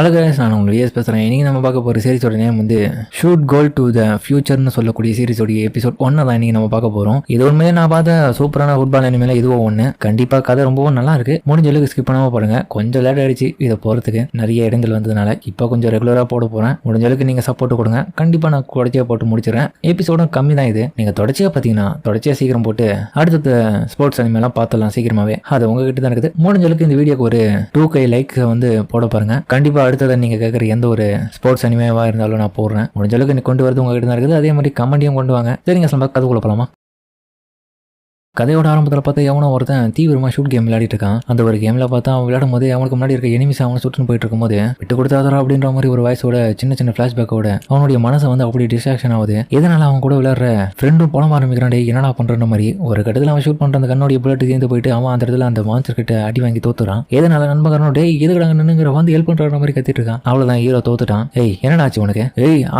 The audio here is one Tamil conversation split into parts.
அழகா நான் உங்களுக்கு ஏஸ் பேசுகிறேன். இன்றைக்கி நம்ம பார்க்க போகிற சீரிஸோட நேம் வந்து ஷூட் கோல் டு த ஃபியூச்சர்னு சொல்லக்கூடிய சீரிஸோடைய எபிசோட் 1 தான் இன்றைக்கி நம்ம பார்க்க போகிறோம். இது உண்மையிலே நான் பார்த்த சூப்பரான ஃபுட்பால் அனிமேல இதுவும் ஒன்று. கண்டிப்பாக கதை ரொம்பவும் நல்லா இருக்குது. முடிஞ்ச அளவுக்கு ஸ்கிப் பண்ணாமல் பாருங்கள். கொஞ்சம் லேட் ஆகிடுச்சு இதை போகிறதுக்கு, நிறைய இடங்கள் வந்ததுனால. இப்போ கொஞ்சம் ரெகுலராக போட போகிறேன். முடிஞ்ச அளவுக்கு நீங்கள் சப்போர்ட் கொடுங்க. கண்டிப்பாக நான் தொடர்ச்சியாக போட்டு முடிச்சிடறேன். எபிசோடும் கம்மி தான் இது. நீங்கள் தொடர்ச்சியாக பார்த்தீங்கன்னா தொடர்ச்சியாக சீக்கிரம் போட்டு அடுத்த ஸ்போர்ட்ஸ் அனிமேலாம் பார்த்துடலாம் சீக்கிரமாகவே. அது உங்ககிட்ட தான் இருக்குது. முடிஞ்ச அளவுக்கு இந்த வீடியோக்கு ஒரு 2K லைக் வந்து போட பாருங்க. கண்டிப்பாக அடுத்ததை நீங்கள் கேட்குற எந்த ஒரு ஸ்போர்ட்ஸ் அனிமேவாக இருந்தாலும் நான் போடுறேன். முடிஞ்ச அளவுக்கு கொண்டு வரது உங்ககிட்ட தான் இருக்குது. அதே மாதிரி கமெண்ட்டையும் கொண்டு வாங்க. சரிங்க, நம்ம கதை போலாமா? கதையோட ஆரம்பத்தில் பார்த்தா எவனோ ஒருத்தன் தீவிரமாக ஷூட் கேம் விளையாடிட்டு இருக்கான். அந்த ஒரு கேமில் பார்த்தா அவன் விளையாடும் போது அவனுக்கு முன்னாடி இருக்க எனிமிஸ் அவனை சுட்டுன்னு போயிட்டு இருக்கும்போது விட்டு கொடுத்தாதரா அப்படின்ற மாதிரி ஒரு வாய்ஸோட சின்ன ஃபிளாஷ்பேக்கோட அவனுடைய மனசை வந்து அப்படி டிஸ்ட்ராக்ஷன் ஆகுது. இதனால அவன் கூட விளையாடுற ஃப்ரெண்டும் புலம் ஆரம்பிக்கிறான். என்னடா பண்ற மாதிரி ஒரு கட்டத்தில் அவன் ஷூட் பண்ற அந்த கண்ணோடைய புல்லட் தீர்ந்து போயிட்டு அவன் அந்த இடத்துல அந்த மான்ஸ்டர் கிட்ட அடி வாங்கி தோத்துறான். இதனால நண்பகரனோட எதுக்கடாங்க நின்னுங்கிற வந்து ஹெல்ப் பண்ற மாதிரி கத்திட்டு இருக்கான். அவ்வளவுதான், ஹீரோ தோத்துட்டான். என்னடா ஆச்சு உனக்கு?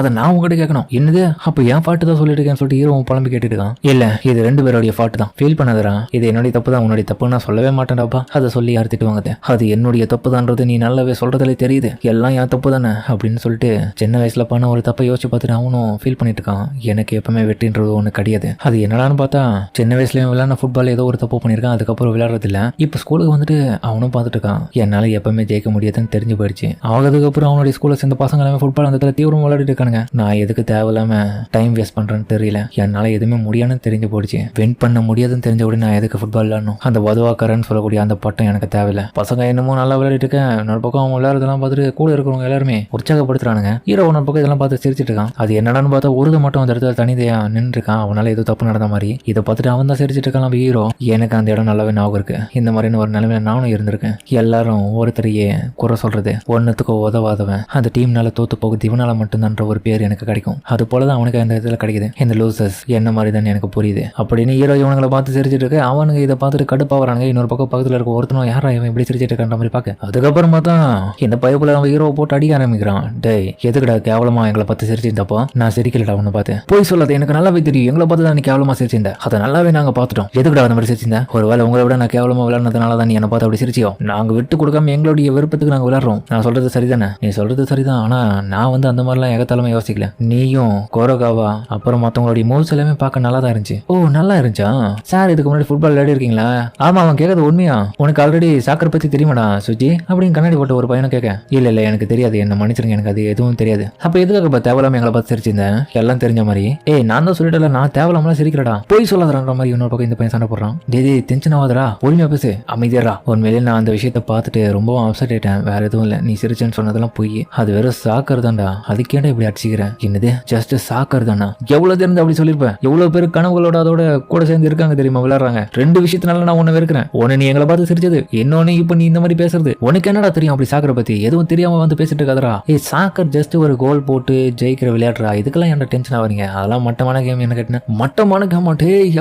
அதை நான் உங்ககிட்ட கேட்கணும். என்னது அப்ப என் பாட்டு தான் சொல்லிட்டு இருக்கேன்னு சொல்லிட்டு ஹீரோ புலம்பி கேட்டுட்டு இருக்கான். இல்ல, இது 2 பேருடைய பாட்டு தான். ஃபீல் பண்ணாதரா, இது என்னுடைய தப்பு தான். உன்னுடைய தப்பு நான் சொல்லவே மாட்டேன்டாப்பா. அதை சொல்லி யார் திட்டுவாங்க? அது என்னுடைய தப்பு தான்றது நீ நல்லாவே சொல்றதுல தெரியுது. எல்லாம் என் தப்பு தானே அப்படின்னு சொல்லிட்டு சின்ன வயசுல பண்ண ஒரு தப்பை யோசிச்சு பார்த்துட்டு அவனும் ஃபீல் பண்ணிட்டு இருக்கான். எனக்கு எப்பவுமே வெற்றின்றது ஒண்ணு கிடையாது. அது என்னடான்னு பார்த்தா சின்ன வயசுல விளையாட ஃபுட்பால் ஏதோ ஒரு தப்பு பண்ணிருக்கான். அதுக்கப்புறம் விளையாடுறது இல்ல. இப்ப ஸ்கூலுக்கு வந்துட்டு அவனும் பார்த்துட்டு இருக்கான். என்னால எப்பவுமே ஜெயிக்க முடியாதுன்னு தெரிஞ்சு போயிடுச்சு. அதுக்கப்புறம் அவனுடைய ஸ்கூல்ல சேர்ந்த பசங்க எல்லாமே ஃபுட்பால் அந்த தீவிரம் விளையாடிட்டு இருக்கானுங்க. நான் எதுக்கு தேவையில்லாம டைம் வேஸ்ட் பண்றேன்னு தெரியல. என்னால எதுவுமே முடியாதுன்னு தெரிஞ்சு போயிடுச்சு. வின் பண்ண முடியாதுன்னு தெரிஞ்ச உடனே நான் எதுக்கு ஃபுட்பால் விளையாடணும்? அந்த வதுவாக்கரன்னு சொல்லக்கூடிய அந்த பட்டம் எனக்கு தேவையில்லை. பசங்க என்னமோ நல்லா விளையாடிட்டு இருக்கேன். இன்னொரு பக்கம் அவங்க விளையாடுறதெல்லாம் பார்த்துட்டு கூட இருக்கிறவங்க எல்லாருமே உற்சாகப்படுத்துறானுங்க. ஹீரோ ஒரு பக்கம் இதெல்லாம் பார்த்து சிரிச்சிட்டு இருக்கான். அது என்னடான்னு பார்த்தா ஒருது மட்டும் அந்த இடத்துல தனிதையா நின்று இருக்கான். அவனால ஏதோ தப்பு நடந்த மாதிரி. இதை பார்த்துட்டு அவன் தான் சிரிச்சிட்டு இருக்கான். ஹீரோ, எனக்கு அந்த இடம் நல்லாவே ஞாபகம் இருக்கு. இந்த மாதிரின்னு ஒரு நிலைமையில நானும் இருந்திருக்கேன். எல்லாரும் ஒருத்தரையே குறை சொல்றது, ஒன்னுத்துக்கோ உதவாதவன், அந்த டீம்னால தோத்து போகுது, இவனால மட்டும்தான்ற ஒரு பேர் எனக்கு கிடைக்கும். அது போலதான் அவனுக்கு அந்த இடத்துல கிடைக்குது. இந்த லூசர்ஸ் என்ன மாதிரி தான் எனக்கு புரியுது அப்படின்னு ஹீரோ இவனுங்களை பார்த்து சிரிச்சிட்டு இருக்கு. அவனுக்கு இதை பார்த்துட்டு கடுப்பாகிறானுங்க. இன்னொரு பக்கம் பக்கத்தில் இருக்க ஒருத்தனும் யாரா இவன் இப்படி சிரிச்சிட்டு இருக்கான்ற மாதிரி பார்க்க. அதுக்கப்புறமா தான் இந்த பைப்புல அவன் ஹீரோ போட்டு அடிக்க ஆரம்பிக்கிறான். டேய், எதுக்குடா கேவலமா எங்களை பார்த்து சிரிச்சிருந்தப்போ? நான் சிரிக்கலடா உன்னை பார்த்து. போய் சொல்லாத, எனக்கு நல்லாவே தெரியும். எங்களை பார்த்து தான் நீ கேவலமா சிரிச்சிருந்த. அதை நல்லாவே நாங்க பார்த்துட்டோம். எதுக்குடா அந்த மாதிரி சிரிச்சிருந்த? ஒருவேளை உங்களை விட நான் கேவலமா விளையாடுறதுனால தான் நீ என்னை பார்த்து அப்படி சிரிச்சியோ? நாங்க விட்டு கொடுக்காம எங்களுடைய விருப்பத்துக்கு நாங்க விளையாடுறோம். நான் சொல்றது சரிதானே? நீ சொல்றது சரிதான். ஆனா நான் வந்து அந்த மாதிரிலாம் எகத்தாலுமே யோசிக்கல. நீயும் கோரோகாவா அப்புறம் மற்றவங்களுடைய மூவ்ஸ் எல்லாமே பார்க்க நல்லா தான் இருந்துச்சு. ஓ, நல்லா இருந்துச்சா சார்? இதுக்கு முன்னாடி ஃபுட்பால் விளையாடி இருக்கீங்களா? ஆமா, அவன் கேட்கறது உண்மையா? உனக்கு ஆல்ரெடி சாக்கர் பத்தி தெரியுமாடா சுஜி அப்படின்னு கண்ணாடி போட்ட ஒரு பையனை கேட்க. இல்ல எனக்கு தெரியாது, என்ன மன்னிச்சிருங்க, எனக்கு அது எதுவும் தெரியாது. அப்ப எதுக்காக தேவலாம எங்களை பார்த்து சிரிச்சிருந்தேன்? எல்லாம் தெரிஞ்ச மாதிரி. நான் தான் சொல்லிட்டல, நான் தேவலாமலாம் சிரிக்கிறடா. போய் சொல்லாதன்ற மாதிரி இன்னொரு பக்கம் இந்த பையன் சண்டை போடுறான். டேய் டென்ஷன் ஆகாதடா, பொறுமையா பேசு, அமைதியாரா. உண்மையிலே நான் அந்த விஷயத்தை பார்த்துட்டு ரொம்பவும் அப்செட் ஆயிட்டேன். வேற எதுவும் இல்ல. நீ சிரிச்சேன்னு சொன்னதெல்லாம் போய் அது வெறும் சாக்கர் தான்டா. அதுக்கேண்டா இப்படி அடிச்சுக்கிறேன்? என்னது ஜஸ்ட் சாக்கர் தானா? எவ்வளவு தெரிஞ்சு அப்படி சொல்லிருப்பேன். எவ்வளவு பேர் கனவுகளோட அதோட கூட சேர்ந்து இருக்காங்க தெரியுமா, விளையாடுறாங்க. 2 விஷயத்தினால நான் உன்னை வெறுக்கிறேன். உன்னை நீ எங்களை பார்த்து சிரிச்சது, இன்னொன்னு இப்ப நீ இந்த மாதிரி பேசுறது. உனக்கு என்னடா தெரியும் அப்படி சாக்கரை பத்தி? எதுவும் தெரியாம வந்து பேசிட்டு இருக்காதரா. சாக்கர் ஜஸ்ட் ஒரு கோல் போட்டு ஜெயிக்கிற விளையாடுறா. இதுக்கெல்லாம் என்ன டென்ஷன் ஆவறீங்க? அதெல்லாம் மட்டமான கேம். என்ன கேட்டேன், மட்டமான கேம்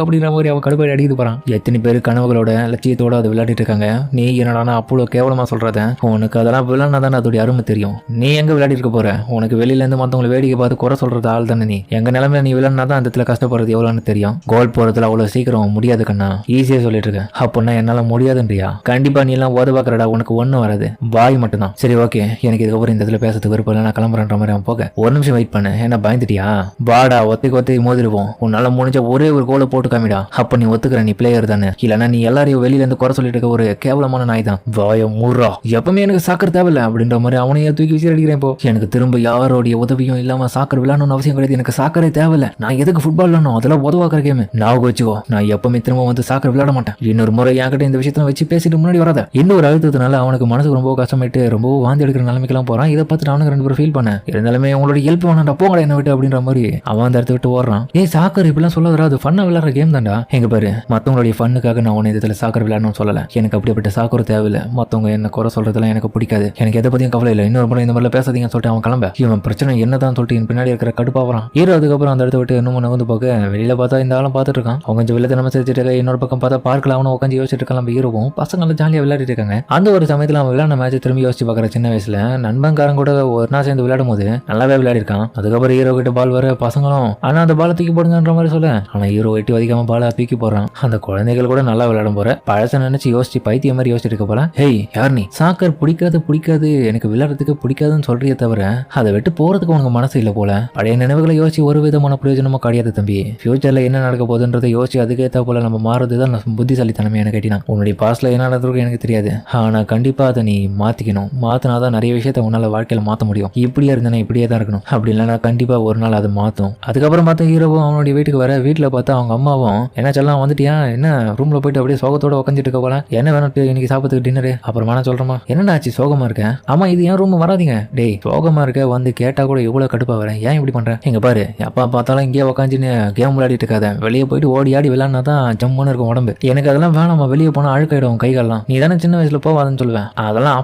அப்படின்ற மாதிரி அவன் கடுப்பாடி அடிக்கிட்டு போறான். எத்தனை பேர் கனவுகளோட லட்சியத்தோட அதை விளையாடிட்டு இருக்காங்க. நீ என்னடானா அவ்வளோ கேவலமா சொல்றத? உனக்கு அதெல்லாம் விளையாடினா தானே அதோடைய அருமை தெரியும். நீ எங்க விளையாடி இருக்க போற? உனக்கு வெளியில இருந்து மத்தவங்களை வேடிக்கை பார்த்து குறை சொல்றது ஆள் தானே நீ. எங்க நிலைமையில நீ விளையாடினா தான் அந்த இடத்துல கஷ்டப்படுறது எவ்வளவுன்னு தெரியும். கோல் போறதுல அவ்வளவு சீக்கிரம் முடியாது கண்ணா. ஈஸியா சொல்லிட்டு இருக்கேன். அப்படின்னா என்னால முடியாதுன்றியா? கண்டிப்பா நீ எல்லாம் உதவாக்குறடா. உனக்கு ஒண்ணும் வராது, வாய் மட்டும்தான். சரி, ஓகே, எனக்கு இதுக்கப்புறம் இந்த இடத்துல பேசுறதுக்கு விருப்பம் இல்லை. நான் கிளம்புறேன்ற மாதிரி அவன் போக. ஒரு நிமிஷம் வெயிட் பண்ணு. என்ன பயந்துட்டியா? வாடா, ஒத்தைக்கு மோதிருவோம். உன்னால முடிஞ்ச ஒரே ஒரு கோலை போட்டு காமிடா. அப்ப நீ ஒத்துக்கிற நீ பிளேயர் தானே. இல்லன்னா நீ எல்லாரையும் வெளியில இருந்து குறை சொல்லிட்டு இருக்க ஒரு கேவலமான நாய் தான். வாய மூறா, எப்பவுமே எனக்கு சாக்கர் தேவையில்லை அப்படின்ற மாதிரி அவனையே தூக்கி விசில் அடிக்கிறேன். இப்போ எனக்கு திரும்ப யாரோடைய உதவியும் இல்லாம சாக்கர் விளையாடணும்னு அவசியம் கிடையாது. எனக்கு சாக்கரே தேவையில்லை. நான் எதுக்கு ஃபுட்பால் விளையாடணும்? அதெல்லாம் உதவாக்குற கேம். நான் வச்சுக்கோ, நான் எப்பவுமே திரும்ப வந்து சாக்கர் விளையாட மாட்டேன். இன்னொரு முறை என்கிட்ட இந்த விஷயத்துல வச்சு பேசிட்டு முன்னாடி வராத. இன்னொரு அழுத்தத்தினால அவனுக்கு மனசுக்கு ரொம்ப கஷ்டமாயிட்டு ரொம்ப வாந்தி எடுக்கிற நிலைமைக்கெல்லாம் போறான். இதை பார்த்துட்டு அவனுக்கு 2 பேரும் ஃபீல் பண்ண. இருந்தாலுமே உங்களோட ஹெல்ப் வேணாண்டா, போங்கடா என்ன விட்டு அப்படின்ற மாதிரி அவன் அந்த இடத்த விட்டு ஓடுறான். சாக்கர் இப்பெல்லாம் சொல்லாதரா, அது ஃபன்னா விளையாடுற கேம் தான்டா. எங்க பாரு, மத்தவங்களுடைய ஃபன்னுக்காக நான் உன்னை இதுல சாக்கர் விளையாடணும்னு சொல்லல. எனக்கு அப்படிப்பட்ட சாக்கர் தேவையில்லை. மத்தவங்க என்ன குறை சொல்றதெல்லாம் எனக்கு பிடிக்காது. எனக்கு எதை பத்தியும் கவலை இல்லை. இன்னொரு முறை இந்த மாதிரி பேசாதீங்கன்னு சொல்லிட்டு அவன் கிளம்ப. இவன் பிரச்சனை என்னதான் சொல்லிட்டு பின்னாடி இருக்கிற கடுப்பாகிறான். ஹீரோ அதுக்கப்புறம் அந்த இடத்த விட்டு இன்னும் நகர்ந்து போக வெளியில பார்த்தா இந்த ஆளும் பார்த்துட்டு இருக்கான். அவங்க கொஞ்சம் வெளியில இல்லாம சிரிச்சிட்டு இருக்க. இன்னொரு பக்கம் பார்த்தா பார்க்கல அவனும் உட்காந்து யோசிச்சுட்டு இருக்கலாம். நம்ம ஹீரோவும் பசங்க ஜாலியா விளையாடிட்டு இருக்காங்க. அந்த ஒரு சமயத்துல அவன் விளையாட மேட்ச் திரும்பி யோசிச்சு பாக்குற. சின்ன வயசுல நண்பன்காரன் கூட ஒரு நாள் சேர்ந்து விளையாடும் போது நல்லாவே விளையாடி இருக்கான். அதுக்கப்புறம் ஹீரோ கிட்ட பால் வர பசங்களும் ஆனா அந்த பாலை தூக்கி போடுங்கன்ற மாதிரி சொல்ல, ஆனா ஹீரோ வெட்டி வதிக்காம பாலை தூக்கி போடுறான். அந்த குழந்தைகள் கூட நல்லா விளையாடும் போற பழச நினைச்சு யோசிச்சு பைத்திய மாதிரி யோசிச்சுட்டு இருக்க போல. ஹேய் யார் நீ? சாக்கர் பிடிக்காது எனக்கு விளையாடுறதுக்கு பிடிக்காதுன்னு சொல்றியே தவிர அதை விட்டு போறதுக்கு உனக்கு மனசு இல்ல போல. பழைய நினைவுகளை யோசிச்சு ஒரு விதமான பிரயோஜனமும் கிடையாது தம்பி. ஃபியூச்சர்ல என்ன நடக்க போகுதுன்றதை யோசிச்சு அதுக்கேற்ற போல நம்ம மாறுறதுதான் புத்திசாலித்தனமே. எனக்கு கேட்டினா உன்னுடைய பாஸ்ட்ல என்ன நடந்திருக்கும் எனக்கு தெரியாது, ஆனா கண்டிப்பா அதை நீ மாத்திக்கணும். மாத்தினாதான் நிறைய விஷயத்த உன்னால வாழ்க்கையில மாத்த முடியும். இப்படியே இருந்தா இப்படியே தான் இருக்கணும், அப்படி இல்லைன்னா கண்டிப்பா ஒரு நாள் அதை மாத்தும். அதுக்கப்புறம் பார்த்தா ஹீரோவும் அவனுடைய வீட்டுக்கு வர. வீட்டுல பார்த்தா அவங்க அம்மாவும் என்ன செல்லாம் வந்துட்டியா, என்ன ரூம்ல போயிட்டு அப்படியே சோகத்தோட உட்காந்துட்டு இருக்க போல, என்ன வேணும் இன்னைக்கு சாப்பிட்டுக்கு டின்னரு, அப்புறம் வேணா சொல்றமா, என்னடா ஆச்சு சோகமா இருக்கேன்? ஆமா இது ஏன் ரூம் வராதிங்க, டேய் சோகமா இருக்க வந்து கேட்டா கூட எவ்வளவு கடுப்பா வரேன், ஏன் இப்படி பண்றேன்? எங்க பாரு எப்பா பார்த்தாலும் இங்கேயே உட்காந்துன்னு கேம் விளையாடிட்டு இருக்காத, வெளியே போயிட்டு ஓடி ஆடி விளையாடினா தான் ஜம்முன்னு இருக்கும் உடம்பு. எனக்கு அதெல்லாம் வேணாமா, வெளியே போனா அழுக்காயிடும் கைகாலாம், நீ தானே சின்ன வயசுல போவாதுன்னு சொல்லுவேன். அதெல்லாம்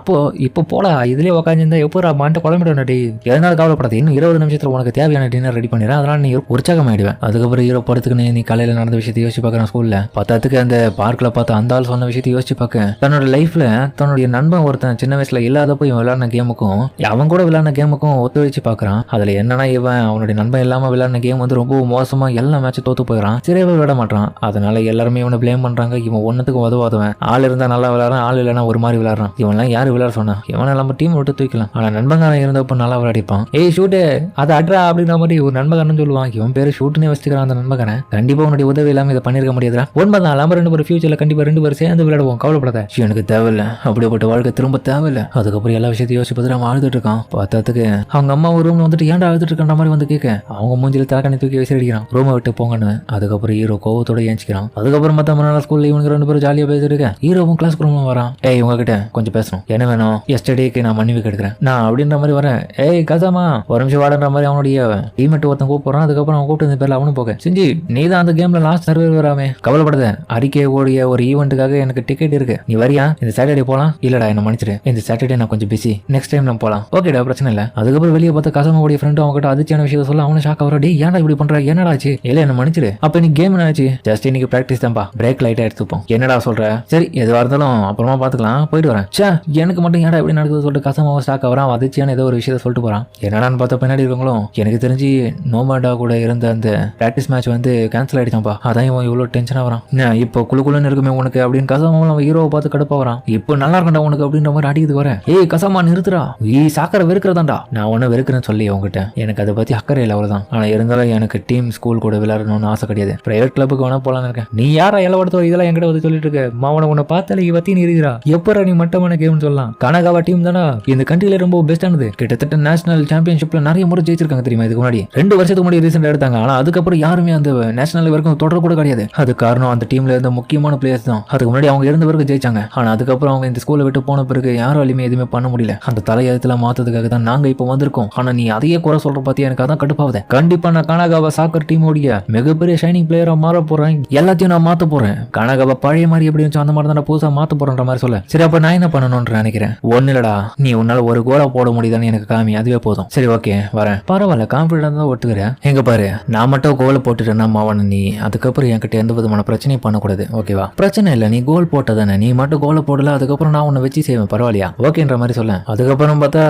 இப்போ போடா, இதுலயே உட்காந்துருந்தா எப்போ மாட்ட குழம்பிடுவேன். டே எதனால கவலைப்படாது, இன்னும் 20 நிமிஷத்துல உனக்கு தேவையான டின்னர் ரெடி பண்ணிடுறேன், அதனால நீ உற்சாகமாயிடுவேன். அதுக்கப்புறம் ஹீரோ படத்துக்கு நீ காலையில நடந்த விஷயத்தை யோசிச்சு பார்க்கறேன். ஸ்கூல்ல பத்தாத்துக்கு அந்த பார்க்ல பார்த்து அந்த ஆள் சொன்ன விஷயத்தை யோசிச்சு பார்க்க, தன்னோட லைஃப்ல தன்னுடைய நண்பன் ஒருத்தன் சின்ன வயசுல இல்லாதப்போ இவன் விளையாடின கேமுக்கும் அவன் கூட விளையாடின கேமுக்கும் ஒத்துழைச்சு பார்க்கறான். அதுல என்னன்னா இவன் அவனுடைய நண்பன் இல்லாம விளையாடின கேம் வந்து ரொம்ப மோசமா எல்லா மேட்சும் தோத்து போயிடறான், சரியாவே விளையாட மாட்டான். அதனால எல்லாருமே இவனை பிளேம் பண்றாங்க. இவன் ஒன்னத்துக்கு உதவாதவன், ஆள் இருந்தா நல்லா விளையாடுறான், ஆள் இல்லைன்னா ஒரு மாதிரி விளையாடுறான். இவன்லாம் யாரு விளையாட சொன்னா, இவனை நம்ம டீம் விட்டு தூக்கலாம். ஆனா நண்பங்காரன் இருந்தப்போ நல்லா விளையாடிப்பான். ஏய் ஷூட்டு அதை அட்ரா அப்படின்ற மாதிரி ஒரு நண்பகாரன் சொல்லுவான். இவன் பேரு ஷூட்டுனே வச்சுக்கிறான். அந்த நண்பகாரன் கண்டிப்பா உன்னுடைய உதவி இல்லாம இதை பண்ணிருக்க முடியாதுடா. உண்மைதான், நம்ம 2 பேரும் ஃபியூச்சர்ல கண்டிப்பா 2 பேரும் சேர்ந்து விளையாடுவோம், கவலைப்படாத. எனக்கு தேவையில்லை, அப்படிப்பட்ட வாழ்க்கை திரும்ப தேவையில்லை. அதுக்கப்புறம் எல்லா விஷயத்தையும் யோசிச்சு பார்த்துட்டு அவன் அழுதுட்டு இருக்கான். பார்த்ததுக்கு அவங்க அம்மா ஒரு ரூம்ல வந்துட்டு ஏன்டா அழுதுட்டு இருக்கான்ற மாதிரி வந்து கேட்க, அவங்க மூஞ்சில தலைக்கணி தூக்கி விசிறடிக்கிறான், ரூமை விட்டு போங்கன்னு. அதுக்கப்புறம் ஹீரோ கோவத்தோட ஏஞ்சிக்கிறான். அதுக்கப்புறம் மத்த மறுநாள் ஸ்கூல்ல இவங்க 2 பேரும் ஜாலியா பேசிட்டு இருக்க. ஹீரோவும் கிளாஸ் ரூம்ல வரான். ஏய் உங்ககிட்ட கொஞ்சம் பேசணும், என்ன வேணும்? எஸ்டர்டேக்கு நான் மன்னிப்பு கேட்கிறேன் நான் அப்படின்ற மாதிரி வரேன். ஏய் கசாமா ஒரு நிமிஷம் வாடன்ற மாதிரி அவனுடைய டீமேட் ஒருத்தன் கூப்பிடுறான். அதுக்கப்புறம் அவன் கூப்பிட்டு பேர்ல அவனும் போக, செஞ்சு நீ தான் அந்த கேம்ல லாஸ்ட் சர்வர் வராமே, கவலைப்படாத, அறிக்கை ஓடிய ஒரு ஈவெண்ட்டுக்காக எனக்கு டிக்கெட் இருக்கு, நீ வரியா? இந்த சாட்டர்டே போலாம்? இல்லடா என்ன மன்னிச்சிரு, இந்த சாட்டர்டே நான் கொஞ்சம் பிஸி, நெக்ஸ்ட் டைம் நம்ம போலாம். ஓகேடா பிரச்சனை இல்ல. அதுக்கப்புறம் வெளியே பார்த்த கசாமாவுடைய ஃப்ரெண்ட் அவங்க கிட்ட அதிர்ச்சியான விஷயத்த சொல்ல அவனு ஷாக் ஆகிறா. டேய் ஏன்டா இப்படி பண்ற, என்னடா ஆச்சு? இல்ல என்ன மன்னிச்சிரு, அப்ப நீ கேம் என்னாச்சு? ஜஸ்ட் இன்னைக்கு பிராக்டிஸ் தான்ப்பா, பிரேக் லைட்டா எடுத்துப்போம். என்னடா சொல்ற? சரி எதுவா இருந்தாலும் அப்புறமா பாத்துக்கலாம், போயிட்டு வரேன். சே எனக்கு மட்டும் ஏன்டா இப்படி நடக்குது சொல்லிட்டு கசாமாவை ஷாக் ஆகிறான். அதிர்ச்சியான ஏதோ ஒரு விஷயத்த சொல்லிட்டு போறான். என்னடான்னு பார்த்தா பின்னாடி இருக்கவங்களும் எனக்கு தெரிஞ்சு நோமாடா கூட இருந்த அந்த பிராக்டிஸ் மேட்ச் வந்து கேன்சல் ஆயிடுச்சாம்பா, அதான் இவன் இவ்வளவு டென்ஷனா வரான். இப்போ குழுக்குழுன்னு இருக்குமே உனக்கு அப்படின்னு கசாமாவும் அவன் ஹீரோவை பார்த்து கடுப்பா வரான். இப்போ நல்லா இருக்கண்டா உனக்கு அப்படின்ற மாதிரி அடிக்குது வர. ஏய் கசாமா நிறுத்துறா, நீ சாக்கரை வெறுக்கிறதாண்டா. நான் ஒன்னும் வெறுக்கிறேன்னு சொல்லி அவங்ககிட்ட எனக்கு அதை பத்தி அக்கறை இல்லை அவ்வளவுதான். ஆனா இருந்தாலும் எனக்கு டீம் ஸ்கூல் கூட விளையாடணும்னு ஆசை கிடையாது, பிரைவேட் கிளப்புக்கு வேணா போலான்னு இருக்கேன். நீ யாரா எல்லோட இதெல்லாம் என்கிட்ட வந்து சொல்லிட்டு இருக்க, மாவன உன்னை பார்த்தாலே பத்தி நீ இருக்கிறா, எப்பரா நீ மட்டமான கேம்னு சொல்லலாம். கனகாவா டீம் தானா இந்த கண்ட்ரியில ரொம்ப பெஸ்டானது, கிட்டத்தட்ட நேஷனல் சாம்பியன்ஷிப்ல நிறைய முறை ஜெயிச்சிருக்காங்க தெரியுமா. இதுக்கு முன்னாடி 2 வருஷத்துக்கு முன்னாடி ரீசெண்டா எடுத்தாங்க. ஆனா அதுக்கப்புறம் யாருமே அந்த நேஷனல் வரைக்கும் தொடர கூட கிடையாது. அது காரணம் அந்த டீம்ல இருந்த முக்கியமான பிளேயர்ஸ் தான். அதுக்கு முன்னாடி அவங்க இருந்த வரைக்கும் ஜெயிச்சாங்க. ஆனா அதுக்கப்புறம் அவங்க இந்த ஸ்கூலை விட்டு போன பிறகு யாராலுமே எதுவுமே பண்ண முடியல. அந்த தலையத்துல மாத்ததுக்காக தான் நாங்க இப்ப வந்திருக்கோம். ஆனா நீ அதையே குறை சொல்ற பத்தி எனக்கு அதான் கடுப்பாகுது. கண்டிப்பா நான் கனகாவா சாக்கர் டீமோடைய மிகப்பெரிய ஷைனிங் பிளேயரா மாற போறேன், எல்லாத்தையும் நான் மாத்த போறேன். கனகாவா பழைய மாதிரி எப்படி இருந்துச்சோ அந்த மாதிரி தான் புதுசா மாத்த போறேன்ற மாதிரி சொல்ல. சரி அப்ப நான் என்ன பண்ணணும்னு நினைக்கிறேன். ஒண்ணு இல்லடா, நீ உன்னால ஒரு கோலா போட முடியுதான்னு எனக்கு காமி, அதுவே போதும். சரி ஓகே வரேன். பரவாயில்ல கான்பிடன்ஸ் தான் ஒட்டுக்கிறேன். எங்க பாரு நான் மட்டும் கோலை போட்டுட்டேன்னா மாவன நீ அதுக்கப்புறம் என்கிட்ட எந்த விதமான பிரச்சனையும் பண்ணக்கூடாது ஓகேவா? பிரச்சனை இல்லை, நீ கோல் போட்டதானே, நீ மட்டும் கோலை போடல, அதுக்கப்புறம் நான் உன்னை வச்சு செய்வேன் பரவாயில்லையா? ஓகேன்ற மாதிரி சொல்ல. அதுக்கப்புறம் பார்த்தா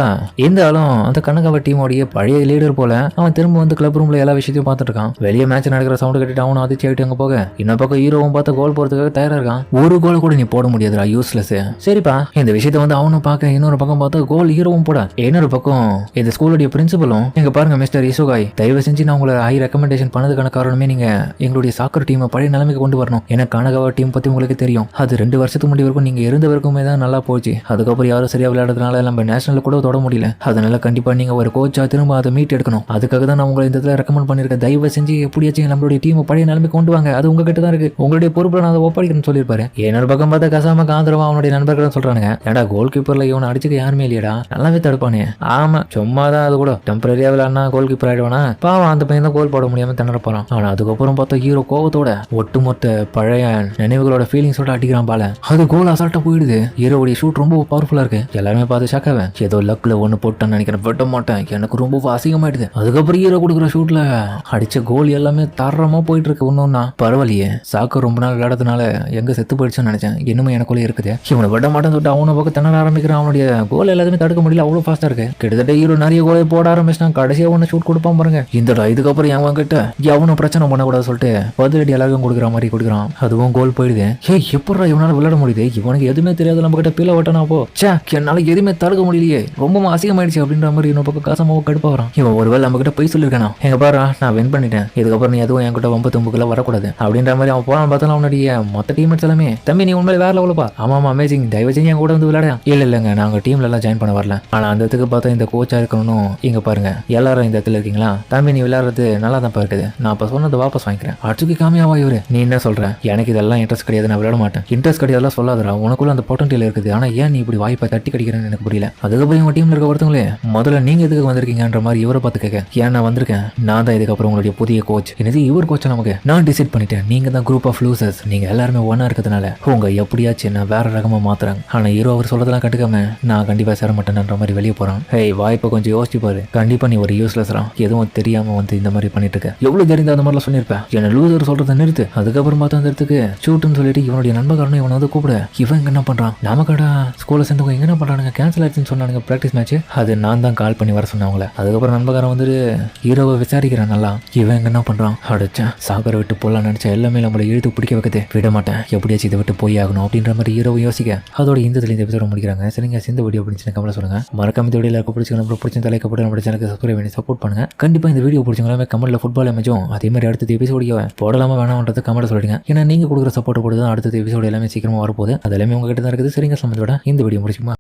இந்த ஆளும் அந்த கனகாவா டீமோடைய பழைய லீடர் போல அவன் திரும்ப வந்து கிளப் ரூம்ல எல்லா விஷயத்தையும் பார்த்துட்டு இருக்கான். வெளியே மேட்ச் நடக்கிற சவுண்ட் கேட்டுட்டு அவனும் அதிர்ச்சி ஆகிட்டு அங்க போக, இன்னொரு பக்கம் ஹீரோவும் பார்த்து கோல் போறதுக்காக தயாரா இருக்கான். ஒரு கோல் கூட நீ போட முடியாதுடா, யூஸ்லெஸ். சரிப்பா இந்த விஷயத்த வந்து அவனும் பார்க்க, இன்னொரு பக்கம் பார்த்தா கோல் ஹீரோவும் போட. இன்னொரு பக்கம் இந்த ஸ்கூலுடைய பிரின்சிபலும் எங்க பாருங்க மிஸ்டர் இசுகாய், தயவு செஞ்சு நான் உங்களை ஹை ரெக்கமெண்டேஷன் பண்ணதுக்கான காரணமே நீங்க எங்களுடைய சாக்கர் டீமை பழைய நிலைமைக்கு கொண்டு வரணும். எனக்கு கனகாவா டீம் பத்தி உங்களுக்கு தெரியும், அது 2 வருஷத்துக்கு முன்னாடி வரைக்கும் நீங்க இருந்த வரைக்குமே தான் நல்லா போச்சு. அதுக்கப்புறம் யாரும் சரியா விளையாடுறதுனால நம்ம நேஷனல் கூட தொட முடியல. அதனால கண்டிப்பா நீங்க ஒரு கோச்சா திரும்ப அதை மீட் எடுக்கணும். அதுக்காக தான் நான் உங்களை இந்த இடத்துல ரெக்கமெண்ட் பண்ணிருக்கேன். தயவு செஞ்சு எப்படியாச்சும் நம்மளுடைய டீமை பழைய நிலைமைக்கு கொண்டு வாங்க, அது உங்ககிட்ட தான் இருக்கு, உங்களுடைய பொறுப்புல நான் அதை ஒப்படைக்கிறேன்னு சொல்லியிருப்பாரு. என்னோட பக்கம் பார்த்தா கசாம காந்திரவா அவனுடைய நண்பர்கள் சொல்றானுங்க, ஏடா கோல் கீப்பர்ல இவனை அடிச்சுக்க யாருமே இல்லையடா, நல்லாவே தடுப்பானே. ஆமா சும்மாதான், அது கூட டெம்பரரியா விளையாடுனா கோல் கீப்பர் ஆயிடுவானா, பாவம் அந்த பையன் தான் கோல் போட முடியாம திணற போறான். ஆனா அதுக்கப்புறம் பார்த்தா ஹீரோ கோவத்தோட ஒட்டுமொத்த பழைய நினைவுகளோட ஃபீலிங்ஸோட அடிக்கிறான் பால. அது கோல் அசால்ட்டா போயிடுது. ஹீரோவுடைய ஷூட் ரொம்ப பவர்ஃபுல்லா இருக்கு. எல்லாருமே பார்த்து ஷாக்காவேன், ஏதோ லக்ல ஒண்ணு போட்டான்னு நினைக்கிறேன், விட மாட்டேன், எனக்கு ரொம்ப அசிங்கமாயிடுது. அதுக்கப்புறம் ஹீரோ கொடுக்குற ஷூட்ல அடிச்ச கோல் எல்லாமே தரமா போயிட்டு இருக்கு. ஒன்னொன்னா பரவாயில்ல பரவாயில்லையே, சாக்கர் ரொம்ப நாள் விளையாடுறதுனால எங்க செத்து போயிடுச்சுன்னு நினைச்சேன், இன்னுமே எனக்குள்ளே இருக்குது. இவனை விட மாட்டேன்னு சொல்லிட்டு அவனை பக்கம் திணற ஆரம்பிக்கிறான். அவனுடைய கோல் எல்லாத்தையுமே தடுக்க முடியல, அவ்வளோ ஃபாஸ்ட்டாக இருக்கு. கிட்டத்தட்ட ஹீரோ நிறைய கோலை போட ஆரம்பிச்சிட்டான். கடைசியாக ஒன்று ஷூட் கொடுப்பான் பாருங்க. இந்தடா இதுக்கப்புறம் என் கிட்ட எவனும் பிரச்சனை பண்ணக்கூடாது சொல்லிட்டு பதிலடி எல்லாருக்கும் கொடுக்குற மாதிரி கொடுக்குறான். அதுவும் கோல் போயிடுது. ஹே எப்படா இவனால விளையாட முடியுது, இவனுக்கு எதுவுமே தெரியாது, நம்ம கிட்ட பீல ஓட்டனா போ, சே என்னால எதுவுமே தடுக்க முடியலையே, ரொம்ப அசிங்கமாயிடுச்சு அப்படின்ற மாதிரி இன்னொரு பக்கம் காசமாவும் கடுப்பா வரான். இவன் ஒருவேளை நம்ம கிட்ட போய் சொல்லியிருக்கானா, எங்க பாரு நான் வின் பண்ணிட்டேன், இதுக்கப்புறம் நீ எதுவும் என்கிட்ட 9 வரக்கூடாது அப்படின்ற மாதிரி அவன் போனான்னு பார்த்தாலும் அவனுடைய மொத்த டீம்மேட்ஸ் எல்லாமே தம்பி நீ உண்மையில வேற லெவலப்பா, ஆமா அமேசிங், தயவு செஞ்சு என் கூட வந்து விளையாட. இல்லைங்க நாங்க டீம்ல எல்லாம் ஜாயின் பண்ண வரல, ஆனா அந்த இடத்துக்கு பார்த்தா இந்த கோச்சா இருக்கணும். இங்க பாருங்க எல்லாரும் இந்த இடத்துல இருக்கீங்களா, தம்பி நீ விளையாடுறது நல்லா தான் இருக்குது, நான் இப்ப சொன்னதை வாபஸ் வாங்கிக்கிறேன். அச்சுக்கு காமியாவா இவரு, நீ என்ன சொல்ற, எனக்கு இதெல்லாம் இன்ட்ரெஸ்ட் கிடையாது, நான் விளையாட மாட்டேன். இன்ட்ரெஸ்ட் கிடையாதுலாம் சொல்லாதடா, உனக்குள்ள அந்த பொட்டன்ஷியல் இருக்குது, ஆனா ஏன் நீ இப்படி வாய்ப்பை தட்டி கடிக்கிறேன்னு எனக்கு புரியல. அதுக்கப்புறம் உங்க டீம்ல இருக்க ஒருத்தங்களே முதல்ல நீங்க எதுக்கு வந்திருக்கீங்கன்ற மாதிரி இவரை பார்த்து கேட்க, ஏன் நான் வந்திருக்கேன், நான் தான் இதுக்கப்புறம் உங்களுடைய புதிய கோச், என்னது இவர் கோச்சா, நமக்கு நான் டிசைட் பண்ணிட்டேன், நீங்க தான் குரூப் ஆஃப் லூசர்ஸ், நீங்க எல்லாருமே ஒன்னா இருக்கிறதுனால உங்க எப்படியாச்சும் நான் வேற ரகமா மாத்துறாங்க. ஆனா ஹீரோ அவர் சொல்லதெல்லாம் கட்டுக்காம நான் கண்டிப்பா சேர மாட்டேன்ற மாதிரி வெளியே போறான். ஹேய் வாய்ப்பை கொஞ்சம் யோசிச்சு பாரு, கண்டிப்பா நீ ஒரு யூஸ்லெஸ்ரா, எதுவும் தெரியாம வந்து இந்த மாதிரி பண்ணிட்டு இருக்க, எவ்வளவு தெரிந்த அந்த மாதிரிலாம் சொல்லியிருப்பேன், என்ன லூசர் சொல்றதை நிறுத்து. அதுக்கப்புறம் பார்த்தா அந்த இடத்துக்கு ஷூட்டுன்னு சொல்லிட்டு இவனுடைய நண்பக்காரனும் இவனை வந்து கூப்பிட, இவன் என்ன பண்றான், நமக்கடா ஸ்கூல்ல சேர்ந்தவங்க எங்க என்ன பண்றானுங்க, கேன்சல் ஆயிடுச்சுன்னு சொன்னானுங்க பிராக்டிஸ் மேட்ச், அது நான் தான் கால் பண்ணி வர சொன்னவங்கள. அதுக்கப்புறம் நண்பக்காரன் வந்துட்டு ஹீரோவை விசாரிக்கிறான் நல்லா, இவன் எங்க என்ன பண்றான், அடிச்சேன் சாகரை விட்டு போலாம் நினைச்சா எல்லாமே நம்மளை இழுத்து பிடிக்க வைக்குது, விட மாட்டேன் எப்படியாச்சும் இதை விட்டு போய் ஆகணும் அப்படின்ற மாதிரி ஹீரோவை யோசிக்க. அதோட இந்த எபிசோட முடிக்கிறாங்க. சரிங்க, இந்த வீடியோ பிடிச்சிருந்தா கமெண்ட்ல சொல்லுங்க. மறக்காம இந்த வீடியோல பிடிச்ச தலைக்கப்பட்டு நம்ம சேனலுக்கு சப்ஸ்கிரைப் பண்ணி சப்போர்ட் பண்ணுங்க. கண்டிப்பா இந்த வீடியோ பிடிச்சவங்க கமெண்ட்ல ஃபுட்பால் அமைச்சும் அதே மாதிரி அடுத்த எபிசோடியோ போடலாமா வேணாம்ன்றது கமெண்ட் சொல்லிடுங்க. ஏன்னா நீங்க கொடுக்குற சப்போர்ட் போட்டு தான் அடுத்த எபிசோடு எல்லாமே சீக்கிரமா வரப்போகுது, அது எல்லாமே உங்ககிட்ட தான் இருக்குது. சரிங்க, சம்மந்தோட இந்த வீடியோ முடிச்சுமா.